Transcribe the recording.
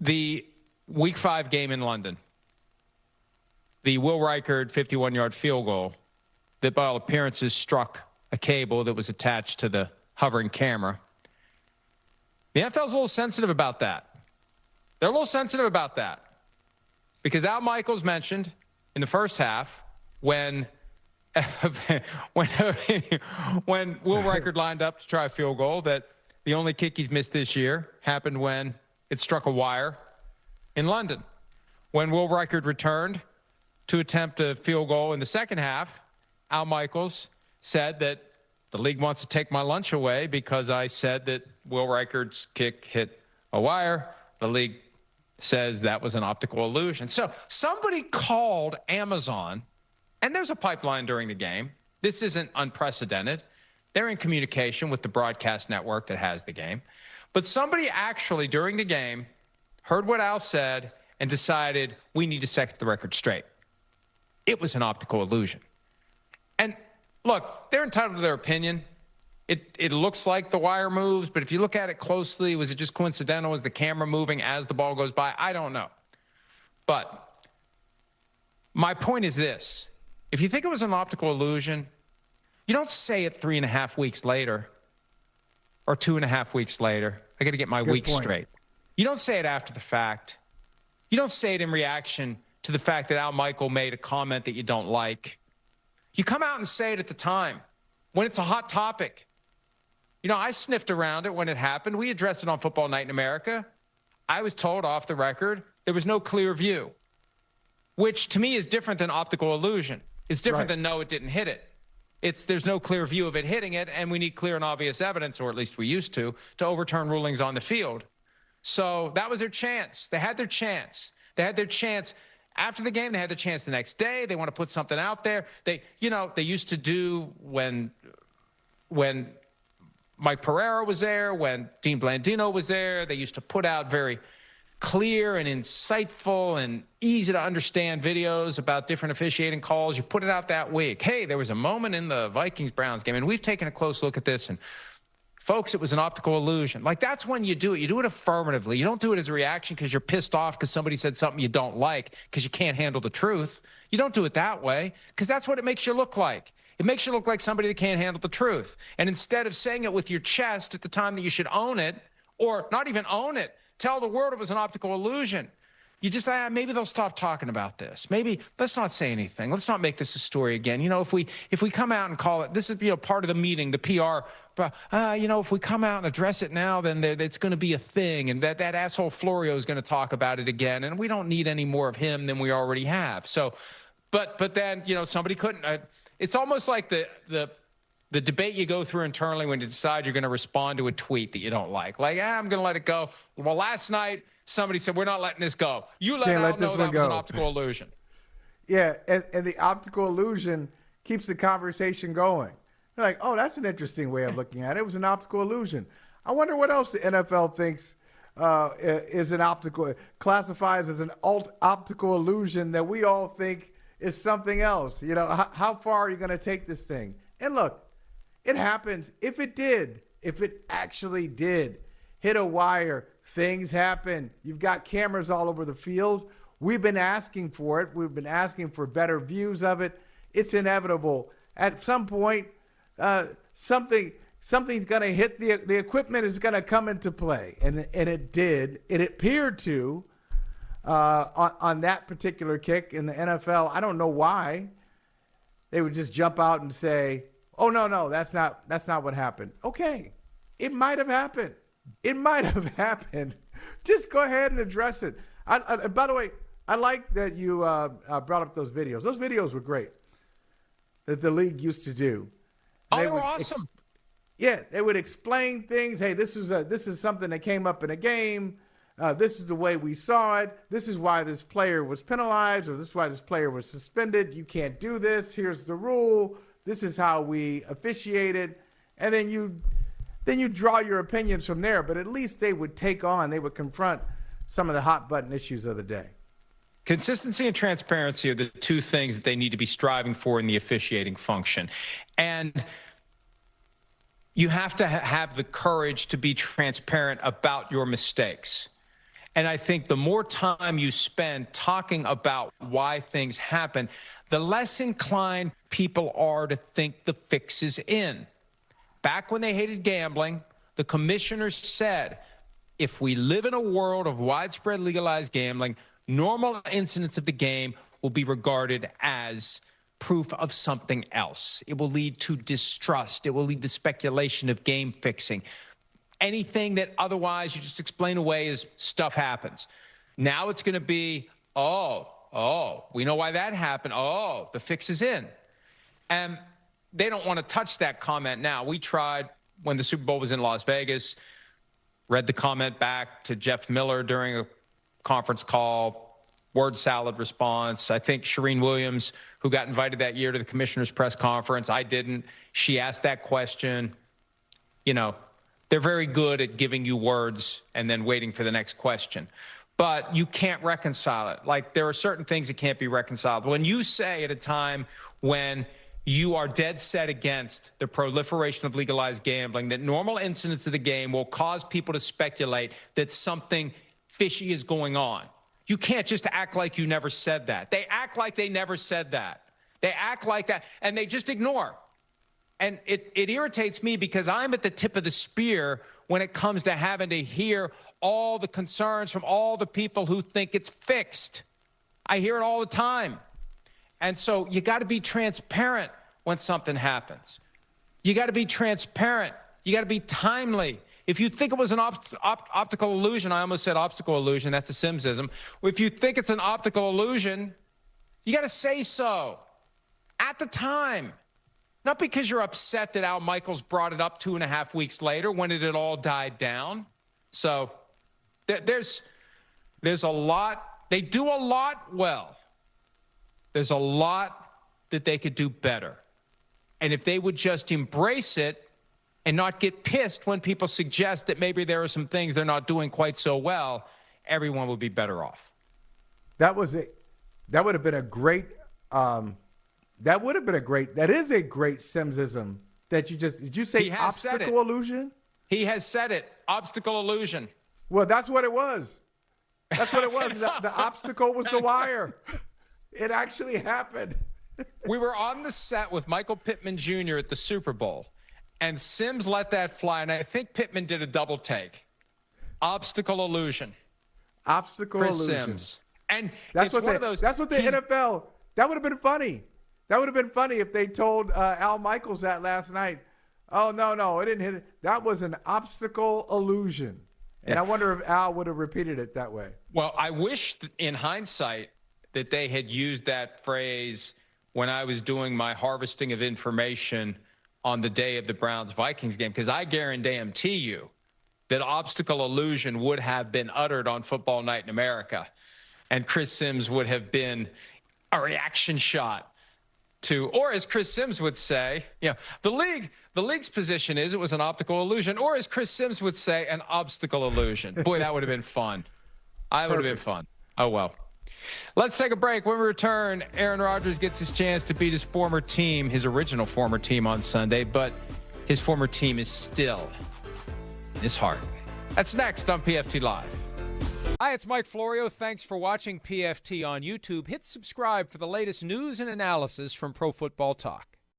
the Week 5 game in London, the Will Reichard 51-yard field goal that by all appearances struck a cable that was attached to the hovering camera. The NFL's a little sensitive about that. They're a little sensitive about that because Al Michaels mentioned in the first half when Will Reichard lined up to try a field goal that the only kick he's missed this year happened when it struck a wire in London. When Will Reichard returned to attempt a field goal in the second half, Al Michaels said that the league wants to take my lunch away because I said that Will Reichard's kick hit a wire. The league says that was an optical illusion. So somebody called Amazon, and there's a pipeline during the game. This isn't unprecedented. They're in communication with the broadcast network that has the game. But somebody actually during the game heard what Al said and decided we need to set the record straight. It was an optical illusion. And look, they're entitled to their opinion. It looks like the wire moves, but if you look at it closely, was it just coincidental? Was the camera moving as the ball goes by? I don't know. But my point is this. If you think it was an optical illusion, you don't say it 3.5 weeks later or 2.5 weeks later. I got to get my week straight. You don't say it after the fact. You don't say it in reaction to the fact that Al Michael made a comment that you don't like. You come out and say it at the time when it's a hot topic. You know, I sniffed around it when it happened. We addressed it on Football Night in America. I was told off the record there was no clear view, which to me is different than optical illusion. It's different than no, it didn't hit it. There's no clear view of it hitting it, and we need clear and obvious evidence, or at least we used to overturn rulings on the field. So that was their chance. They had their chance. They had their chance after the game. They had their chance the next day. They want to put something out there. They used to do when Mike Pereira was there, when Dean Blandino was there, they used to put out very clear and insightful and easy to understand videos about different officiating calls. You put it out that week. Hey, there was a moment in the Vikings-Browns game, and we've taken a close look at this, and folks, it was an optical illusion. Like, that's when you do it. You do it affirmatively. You don't do it as a reaction because you're pissed off because somebody said something you don't like because you can't handle the truth. You don't do it that way because that's what it makes you look like. It makes you look like somebody that can't handle the truth. And instead of saying it with your chest at the time that you should own it, or not even own it, tell the world it was an optical illusion, you just, maybe they'll stop talking about this. Maybe let's not say anything. Let's not make this a story again. You know, if we come out and call it, this is, part of the meeting, the PR, if we come out and address it now, then it's going to be a thing. And that asshole Florio is going to talk about it again. And we don't need any more of him than we already have. So, but then, somebody couldn't, it's almost like the debate you go through internally when you decide you're going to respond to a tweet that you don't like. Like, I'm going to let it go. Well, last night, somebody said, we're not letting this go. You let out know that was an optical illusion. Yeah, and the optical illusion keeps the conversation going. They're like, oh, that's an interesting way of looking at it. It was an optical illusion. I wonder what else the NFL thinks is an optical, classifies as an optical illusion that we all think is something else. How far are you going to take this thing? And look, it happens. If it actually did hit a wire, things happen. You've got cameras all over the field. We've been asking for it. We've been asking for better views of it. It's inevitable. At some point, something's going to hit the equipment is going to come into play. And it did. It appeared to on that particular kick in the NFL. I don't know why they would just jump out and say, oh, no, that's not what happened. Okay, it might have happened. It might have happened. Just go ahead and address it. By the way, I like that you brought up those videos. Those videos were great that the league used to do. They were awesome. They would explain things. Hey, this is something that came up in a game. This is the way we saw it. This is why this player was penalized, or this is why this player was suspended. You can't do this. Here's the rule. This is how we officiated. And then you draw your opinions from there. But at least they would confront some of the hot button issues of the day. Consistency and transparency are the two things that they need to be striving for in the officiating function. And you have to have the courage to be transparent about your mistakes. And I think the more time you spend talking about why things happen, the less inclined people are to think the fix is in. Back when they hated gambling, the commissioners said, if we live in a world of widespread legalized gambling, normal incidents of the game will be regarded as proof of something else. It will lead to distrust. It will lead to speculation of game fixing. Anything that otherwise you just explain away as stuff happens. Now it's going to be, we know why that happened. Oh, the fix is in. And they don't want to touch that comment now. We tried when the Super Bowl was in Las Vegas, read the comment back to Jeff Miller during a conference call, word salad response. I think Shereen Williams, who got invited that year to the commissioner's press conference, I didn't. She asked that question. You know, they're very good at giving you words and then waiting for the next question. But you can't reconcile it. Like, there are certain things that can't be reconciled. When you say at a time when you are dead set against the proliferation of legalized gambling, that normal incidents of the game will cause people to speculate that something fishy is going on. You can't just act like you never said that. They act like they never said that. They act like that, and they just ignore. And it irritates me because I'm at the tip of the spear when it comes to having to hear all the concerns from all the people who think it's fixed. I hear it all the time. And so you got to be transparent when something happens. You got to be transparent. You got to be timely. If you think it was an optical illusion, I almost said obstacle illusion, that's a Simsism. If you think it's an optical illusion, you got to say so at the time. Not because you're upset that Al Michaels brought it up 2.5 weeks later when it had all died down. So there's a lot. They do a lot well. There's a lot that they could do better. And if they would just embrace it and not get pissed when people suggest that maybe there are some things they're not doing quite so well, everyone would be better off. That would have been a great, that is a great Simsism that did you say obstacle illusion? He has said it, obstacle illusion. Well, that's what it was. That's what it was. The obstacle was the wire. It actually happened. We were on the set with Michael Pittman Jr. at the Super Bowl, and Sims let that fly, and I think Pittman did a double take. Obstacle illusion. Obstacle Chris illusion. Sims. And that's it's what one of those. That's what the NFL. That would have been funny. That would have been funny if they told Al Michaels that last night. Oh, no, it didn't hit it. That was an obstacle illusion. And I wonder if Al would have repeated it that way. Well, I wish in hindsight that they had used that phrase when I was doing my harvesting of information on the day of the Browns-Vikings game, because I guarantee you that obstacle illusion would have been uttered on Football Night in America, and Chris Sims would have been a reaction shot to, or as Chris Sims would say, the league's position is it was an optical illusion, or as Chris Sims would say, an obstacle illusion. Boy, that would have been fun. Would have been fun. Oh, well. Let's take a break. When we return, Aaron Rodgers gets his chance to beat his former team, his original former team on Sunday, but his former team is still in his heart. That's next on PFT Live. Hi, it's Mike Florio. Thanks for watching PFT on YouTube. Hit subscribe for the latest news and analysis from Pro Football Talk.